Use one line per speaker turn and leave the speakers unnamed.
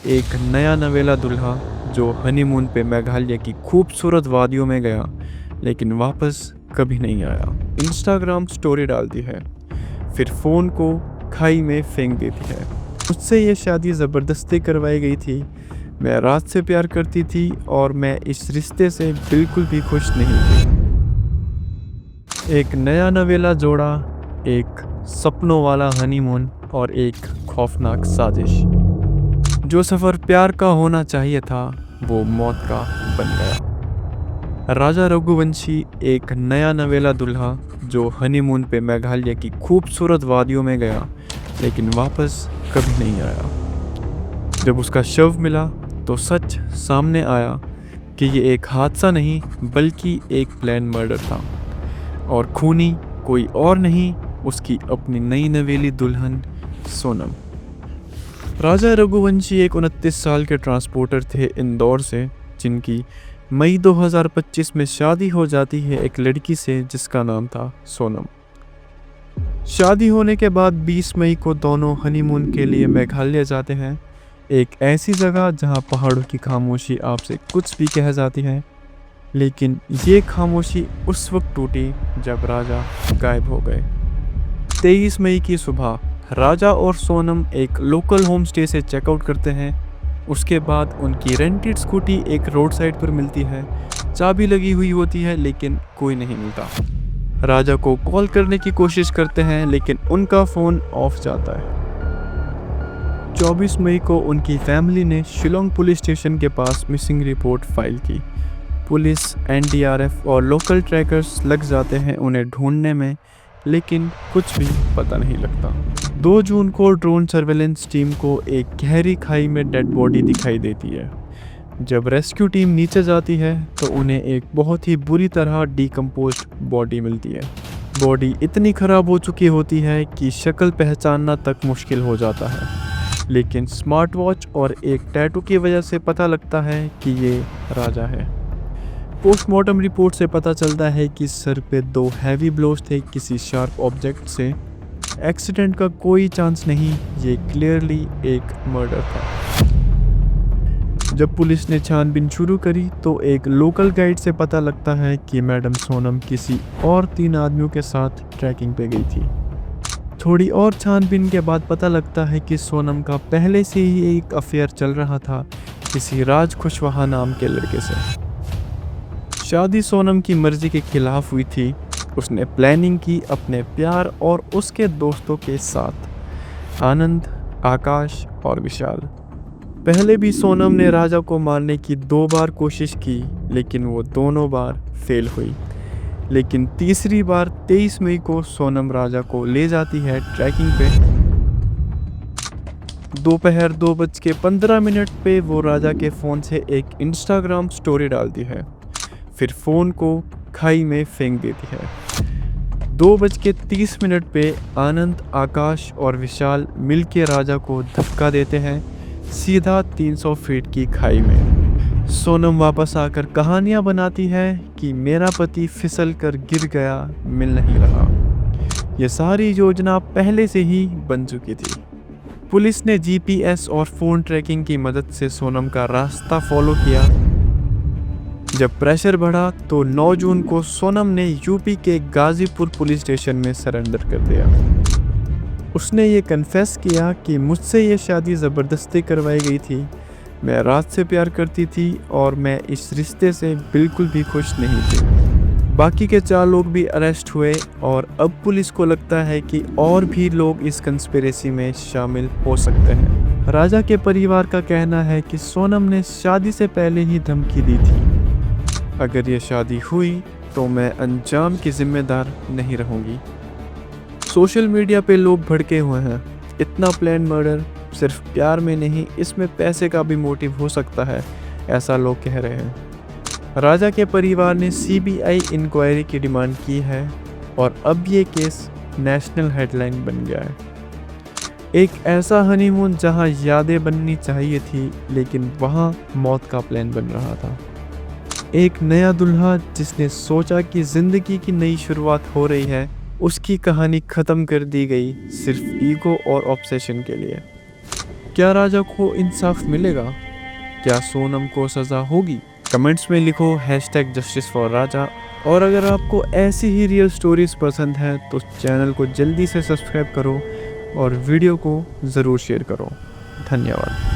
एक नया नवेला दूल्हा जो हनीमून पे मेघालय की खूबसूरत वादियों में गया लेकिन वापस कभी नहीं आया। इंस्टाग्राम स्टोरी डालती है, फिर फ़ोन को खाई में फेंक देती है। मुझसे ये शादी ज़बरदस्ती करवाई गई थी। मैं रात से प्यार करती थी और मैं इस रिश्ते से बिल्कुल भी खुश नहीं थी। एक नया नवेला जोड़ा, एक सपनों वाला हनीमून और एक खौफनाक साजिश। जो सफ़र प्यार का होना चाहिए था वो मौत का बन गया। राजा रघुवंशी एक नया नवेला दूल्हा जो हनीमून पे मेघालय की खूबसूरत वादियों में गया लेकिन वापस कभी नहीं आया। जब उसका शव मिला तो सच सामने आया कि ये एक हादसा नहीं बल्कि एक प्लान मर्डर था और खूनी कोई और नहीं, उसकी अपनी नई नवेली दुल्हन सोनम। राजा रघुवंशी एक 29 साल के ट्रांसपोर्टर थे इंदौर से, जिनकी मई 2025 में शादी हो जाती है एक लड़की से जिसका नाम था सोनम। शादी होने के बाद 20 मई को दोनों हनीमून के लिए मेघालय जाते हैं, एक ऐसी जगह जहां पहाड़ों की खामोशी आपसे कुछ भी कह जाती है। लेकिन ये खामोशी उस वक्त टूटी जब राजा गायब हो गए। 23 मई की सुबह राजा और सोनम एक लोकल होम स्टे से चेकआउट करते हैं। उसके बाद उनकी रेंटेड स्कूटी एक रोड साइड पर मिलती है। चाबी लगी हुई होती है लेकिन कोई नहीं मिलता। राजा को कॉल करने की कोशिश करते हैं लेकिन उनका फ़ोन ऑफ जाता है। 24 मई को उनकी फैमिली ने शिलोंग पुलिस स्टेशन के पास मिसिंग रिपोर्ट फाइल की। पुलिस, एनडीआरएफ और लोकल ट्रैकर्स लग जाते हैं उन्हें ढूंढने में, लेकिन कुछ भी पता नहीं लगता। 2 जून को ड्रोन सर्वेलेंस टीम को एक गहरी खाई में डेड बॉडी दिखाई देती है। जब रेस्क्यू टीम नीचे जाती है तो उन्हें एक बहुत ही बुरी तरह डिकम्पोज्ड बॉडी मिलती है। बॉडी इतनी ख़राब हो चुकी होती है कि शक्ल पहचानना तक मुश्किल हो जाता है, लेकिन स्मार्ट वॉच और एक टैटू की वजह से पता लगता है कि ये राजा है। पोस्टमार्टम रिपोर्ट से पता चलता है कि सर पे 2 हैवी ब्लोज थे किसी शार्प ऑब्जेक्ट से। एक्सीडेंट का कोई चांस नहीं, ये क्लियरली एक मर्डर था। जब पुलिस ने छानबीन शुरू करी तो एक लोकल गाइड से पता लगता है कि मैडम सोनम किसी और 3 आदमियों के साथ ट्रैकिंग पे गई थी। थोड़ी और छानबीन के बाद पता लगता है कि सोनम का पहले से ही एक अफेयर चल रहा था किसी राज कुशवाहा नाम के लड़के से। शादी सोनम की मर्जी के खिलाफ हुई थी। उसने प्लानिंग की अपने प्यार और उसके दोस्तों के साथ, आनंद, आकाश और विशाल। पहले भी सोनम ने राजा को मारने की 2 बार कोशिश की लेकिन वो दोनों बार फेल हुई। लेकिन तीसरी बार 23 मई को सोनम राजा को ले जाती है ट्रैकिंग पे। दोपहर 2:15 पे वो राजा के फ़ोन से एक इंस्टाग्राम स्टोरी डालती है, फिर फ़ोन को खाई में फेंक देती है। 2:30 पे आनंद, आकाश और विशाल मिलके राजा को धक्का देते हैं सीधा 300 फीट की खाई में। सोनम वापस आकर कहानियाँ बनाती है कि मेरा पति फिसल कर गिर गया, मिल नहीं रहा। यह सारी योजना पहले से ही बन चुकी थी। पुलिस ने जीपीएस और फ़ोन ट्रैकिंग की मदद से सोनम का रास्ता फॉलो किया। जब प्रेशर बढ़ा तो 9 जून को सोनम ने यूपी के गाजीपुर पुलिस स्टेशन में सरेंडर कर दिया। उसने ये कन्फेस किया कि मुझसे ये शादी ज़बरदस्ती करवाई गई थी। मैं रात से प्यार करती थी और मैं इस रिश्ते से बिल्कुल भी खुश नहीं थी। बाकी के 4 लोग भी अरेस्ट हुए और अब पुलिस को लगता है कि और भी लोग इस कंस्पिरेसी में शामिल हो सकते हैं। राजा के परिवार का कहना है कि सोनम ने शादी से पहले ही धमकी दी थी, अगर ये शादी हुई तो मैं अंजाम की जिम्मेदार नहीं रहूँगी। सोशल मीडिया पे लोग भड़के हुए हैं। इतना प्लान मर्डर सिर्फ प्यार में नहीं, इसमें पैसे का भी मोटिव हो सकता है, ऐसा लोग कह रहे हैं। राजा के परिवार ने सीबीआई इंक्वायरी की डिमांड की है और अब ये केस नेशनल हेडलाइन बन गया है। एक ऐसा हनीमून जहां यादें बननी चाहिए थी लेकिन वहां मौत का प्लान बन रहा था। एक नया दुल्हा जिसने सोचा कि ज़िंदगी की नई शुरुआत हो रही है, उसकी कहानी ख़त्म कर दी गई सिर्फ ईगो और ऑब्सेशन के लिए। क्या राजा को इंसाफ मिलेगा? क्या सोनम को सज़ा होगी? कमेंट्स में लिखो #Justice for Raja। और अगर आपको ऐसी ही रियल स्टोरीज पसंद हैं तो चैनल को जल्दी से सब्सक्राइब करो और वीडियो को ज़रूर शेयर करो। धन्यवाद।